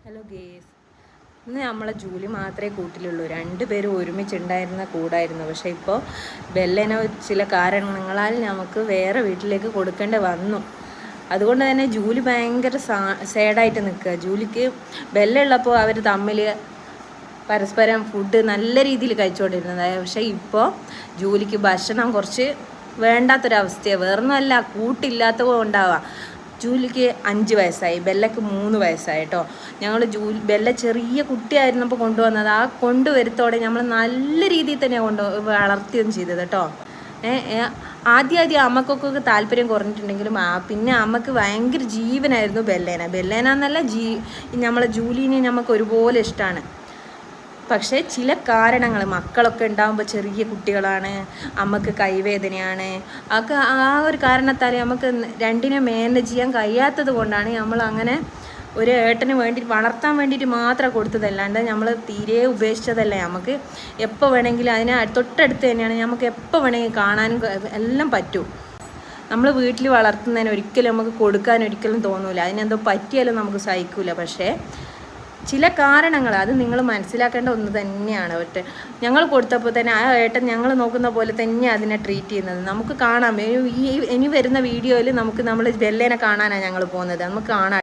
Hello guys, ഇന്ന് നമ്മളെ Julie മാത്രമേ കൂട്ടിലുള്ളൂ. രണ്ടുപേരും ഒരുമിച്ചുണ്ടായിരുന്ന കൂടായിരുന്നു. പക്ഷേ ഇപ്പോൾ ബെല്ലനെ ചില കാരണങ്ങളാൽ നമുക്ക് വേറെ വീട്ടിലേക്ക് കൊടുക്കേണ്ടി വന്നു. അതുകൊണ്ട് തന്നെ ജൂലി ഭയങ്കര സാഡായിട്ട് നിൽക്കുക. ജൂലിക്ക് ബെല്ലുള്ളപ്പോൾ അവർ തമ്മിൽ പരസ്പരം ഫുഡ് നല്ല രീതിയിൽ കഴിച്ചുകൊണ്ടിരുന്നതായി. പക്ഷേ ഇപ്പോൾ ജൂലിക്ക് ഭക്ഷണം കുറച്ച് വേണ്ടാത്തൊരവസ്ഥയാണ്. വേറൊന്നുമല്ല, കൂട്ടില്ലാത്തത് കൊണ്ടാവാം. ജൂലിക്ക് 5 വയസ്സായി, ബെല്ലയ്ക്ക് 3 വയസ്സായി കേട്ടോ. ഞങ്ങൾ ബെല്ല ചെറിയ കുട്ടിയായിരുന്നപ്പോൾ കൊണ്ടുവന്നത്. ആ കൊണ്ടുവരുത്തോടെ നമ്മൾ നല്ല രീതിയിൽ തന്നെ വളർത്തുകയും ചെയ്തത് കേട്ടോ. ആദ്യം അമ്മക്കൊക്കെ താല്പര്യം കുറഞ്ഞിട്ടുണ്ടെങ്കിലും പിന്നെ അമ്മക്ക് ഭയങ്കര ജീവനായിരുന്നു ബെല്ലേന എന്നല്ല, നമ്മളെ ജൂലിനെ നമുക്ക് ഒരുപോലെ ഇഷ്ടമാണ്. പക്ഷേ ചില കാരണങ്ങൾ, മക്കളൊക്കെ ഉണ്ടാകുമ്പോൾ ചെറിയ കുട്ടികളാണ്, അമ്മക്ക് കൈവേദനയാണ്, ആ ഒരു കാരണത്താൽ നമുക്ക് രണ്ടിനെ മാനേജ് ചെയ്യാൻ കഴിയാത്തത് കൊണ്ടാണ് നമ്മൾ അങ്ങനെ ഒരു ഏട്ടന് വേണ്ടിയിട്ട് വളർത്താൻ വേണ്ടിയിട്ട് മാത്രം കൊടുത്തതല്ലാണ്ട് നമ്മൾ തീരെ ഉപേക്ഷിച്ചതല്ലേ. നമുക്ക് എപ്പോൾ വേണമെങ്കിലും അതിനെ തൊട്ടടുത്ത് തന്നെയാണ്, നമുക്ക് എപ്പോൾ വേണമെങ്കിൽ കാണാനും എല്ലാം പറ്റും. നമ്മൾ വീട്ടിൽ വളർത്തുന്നതിന് ഒരിക്കലും നമുക്ക് കൊടുക്കാൻ ഒരിക്കലും തോന്നില്ല. അതിനെന്തോ പറ്റിയാലും നമുക്ക് സഹിക്കില്ല. പക്ഷേ ചില കാരണങ്ങൾ അത് നിങ്ങൾ മനസ്സിലാക്കേണ്ട ഒന്ന് തന്നെയാണ്. ഞങ്ങൾ കൊടുത്തപ്പോൾ തന്നെ ആ ഏട്ടൻ ഞങ്ങൾ നോക്കുന്ന പോലെ തന്നെ അതിനെ ട്രീറ്റ് ചെയ്യുന്നത് നമുക്ക് കാണാം. ഇനി വരുന്ന വീഡിയോയിൽ നമ്മൾ ബെല്ലേനെ കാണാനാണ് ഞങ്ങൾ പോകുന്നത്. നമുക്ക് കാണാം.